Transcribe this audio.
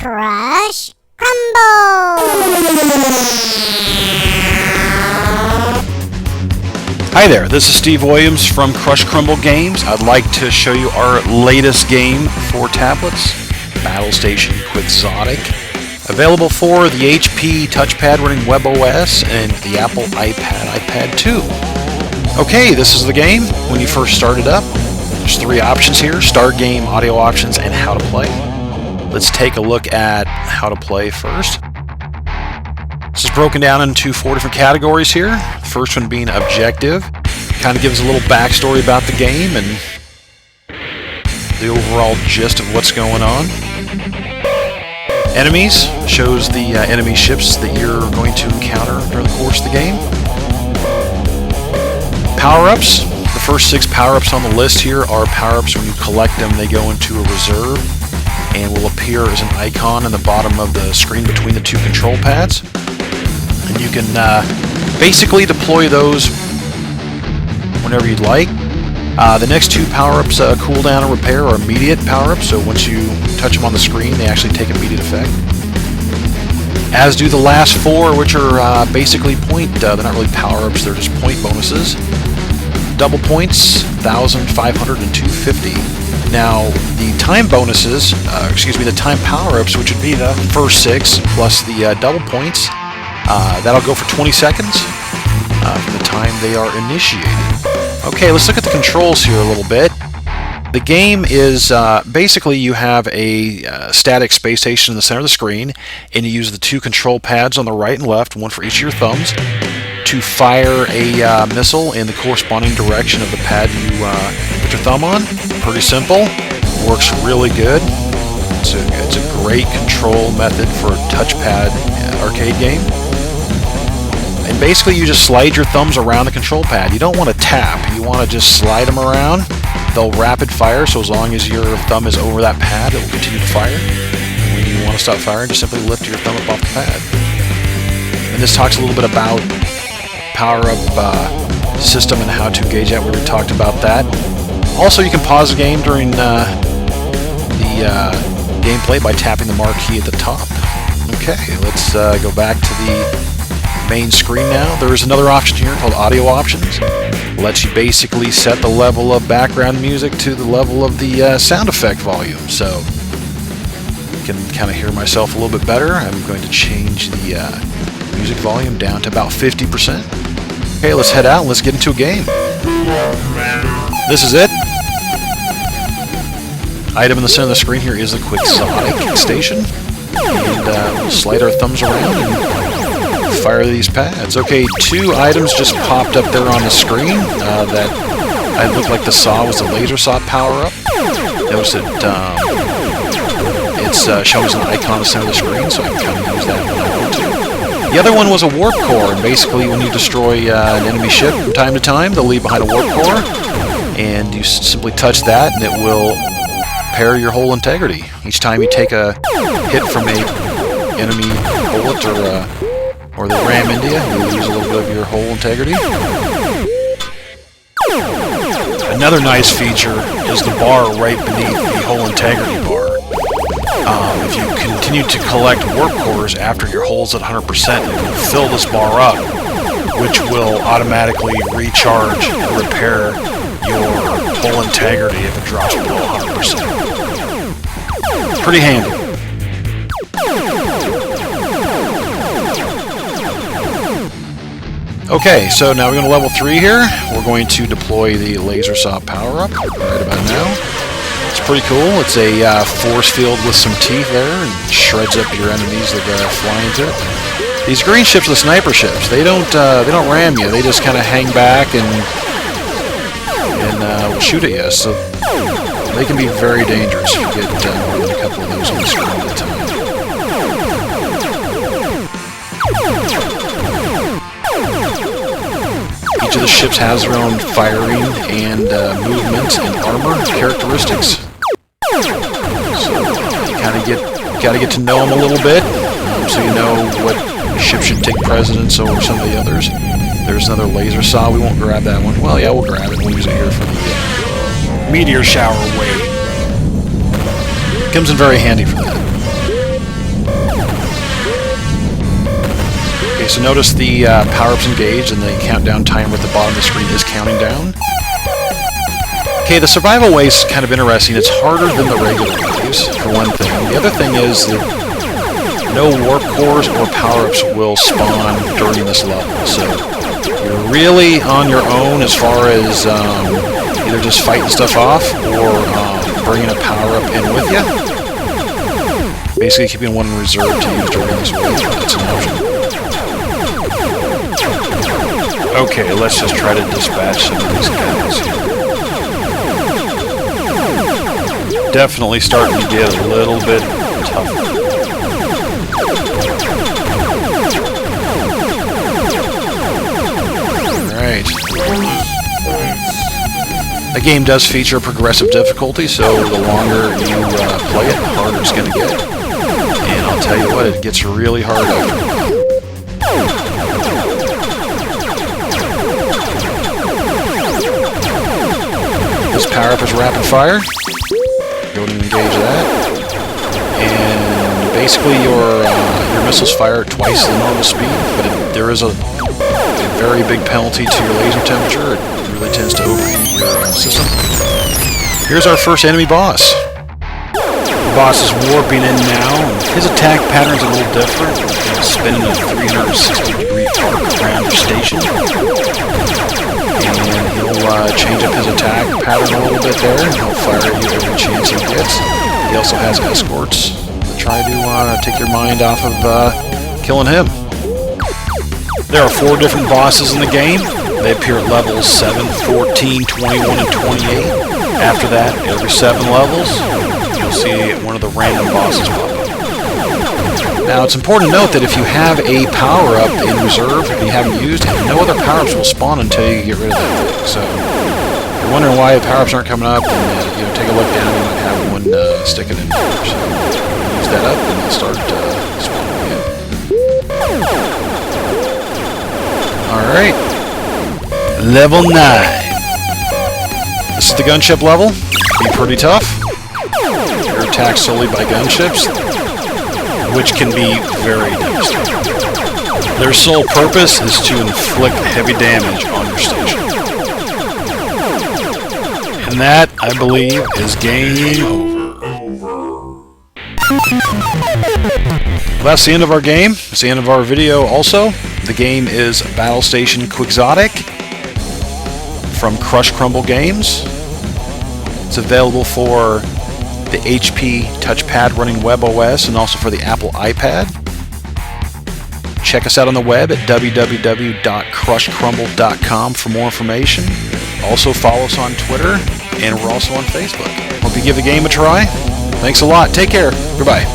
CrushCrumble! Hi there, this is Steve Williams from CrushCrumble Games. I'd like to show you our latest game for tablets, Battlestation Quixotic. Available for the HP Touchpad running WebOS and the Apple iPad 2. Okay, this is the game. When you first start it up, there's three options here: start game, audio options, and how to play. Let's take a look at how to play first. This is broken down into 4 different categories here. The first one being objective. Kind of gives a little backstory about the game and the overall gist of what's going on. Enemies shows the enemy ships that you're going to encounter during the course of the game. Power-ups. The first 6 power-ups on the list here are power-ups. When you collect them, they go into a reserve and will appear as an icon in the bottom of the screen between the 2 control pads. And you can basically deploy those whenever you'd like. The next 2 power-ups, cooldown and repair, are immediate power-ups, so once you touch them on the screen, they actually take immediate effect. As do the last 4, which are basically point, they're not really power-ups, they're just point bonuses. Double points, 1,000, 500, and 250. Now, the time bonuses, the time power-ups, which would be the first 6, plus the double points, that'll go for 20 seconds from the time they are initiated. Okay, let's look at the controls here a little bit. The game is basically you have a static space station in the center of the screen, and you use the 2 control pads on the right and left, one for each of your thumbs, to fire a missile in the corresponding direction of the pad you put your thumb on. Pretty simple. Works really good. It's a great control method for a touchpad arcade game. And basically you just slide your thumbs around the control pad. You don't want to tap. You want to just slide them around. They'll rapid fire, so as long as your thumb is over that pad, it will continue to fire. And when you want to stop firing, just simply lift your thumb up off the pad. And this talks a little bit about power-up system and how to engage that. We already talked about that. Also, you can pause the game during the gameplay by tapping the marquee at the top. Okay, let's go back to the main screen now. There is another option here called audio options. It lets you basically set the level of background music to the level of the sound effect volume. So you can kind of hear myself a little bit better. I'm going to change the music volume down to about 50%. Okay, let's head out and let's get into a game. This is it. Item in the center of the screen here is the Quixotic station. And we'll slide our thumbs around and fire these pads. Okay, 2 items just popped up there on the screen that I looked like the saw was the lasersaw power-up. Notice that it's showing as an icon on the center of the screen, so I can kind of use that when I want to. The other one was a warp core, and basically when you destroy an enemy ship from time to time, they'll leave behind a warp core, and you simply touch that and it will repair your whole integrity. Each time you take a hit from a enemy bullet or they ram into you, you lose a little bit of your whole integrity. Another nice feature is the bar right beneath the whole integrity bar. If you continue to collect warp cores after your hull's at 100%, it will fill this bar up, which will automatically recharge and repair your whole integrity if it drops below 100%. Pretty handy. Okay, so now we're going to level 3 here. We're going to deploy the lasersaw power-up right about now. It's pretty cool. It's a force field with some teeth there and shreds up your enemies that fly into it. These green ships are the sniper ships. They don't ram you. They just kind of hang back and will shoot at you. So they can be very dangerous if you get more than a couple of those on the screen at a time. Each of the ships has their own firing and movement and armor characteristics. So you kind of gotta get to know them a little bit, so you know what ship should take precedence over some of the others. There's another laser saw. We won't grab that one. Well, yeah, we'll grab it. We'll use it here for the meteor shower wave. Comes in very handy for that. Okay, so notice the power-ups engaged and the countdown timer at the bottom of the screen is counting down. Okay, the survival wave is kind of interesting. It's harder than the regular waves, for one thing. The other thing is that no warp cores or power-ups will spawn during this level, so you're really on your own as far as either just fighting stuff off or bringing a power-up in with you. Basically keeping one in reserve to use during this wave. That's an option. Okay, let's just try to dispatch some of these guys here. Definitely starting to get a little bit tougher. Alright. The game does feature progressive difficulty, so the longer you play it, the harder it's going to get. And I'll tell you what, it gets really hard after a while. This power-up is rapid fire. Go ahead and engage that. And basically your missiles fire at twice the normal speed, but there is a very big penalty to your laser temperature. It really tends to overheat your system. Here's our first enemy boss. The boss is warping in now. His attack pattern's a little different. He's spinning a 360-degree arc around your station. And he'll change up his attack pattern a little bit there, and he'll fire at you every chance he gets. He also has escorts to try to take your mind off of killing him. There are 4 different bosses in the game. They appear at levels 7, 14, 21, and 28. After that, every 7 levels, you'll see one of the random bosses pop up. Now, it's important to note that if you have a power-up in reserve and you haven't used it, no other power-ups will spawn until you get rid of that thing. So, if you're wondering why the power-ups aren't coming up, then take a look down. You might have one sticking in there. So, use that up, and they'll start spawning again. Alright. Level 9. This is the gunship level. Be pretty tough. You're attacked solely by gunships, which can be very devastating. Their sole purpose is to inflict heavy damage on your station. And that, I believe, is game over. Well, that's the end of our game. It's the end of our video also. The game is Battlestation Quixotic from CrushCrumble Games. It's available for the HP Touchpad running WebOS and also for the Apple iPad. Check us out on the web at www.crushcrumble.com for more information. Also follow us on Twitter, and we're also on Facebook. Hope you give the game a try. Thanks a lot. Take care. Goodbye.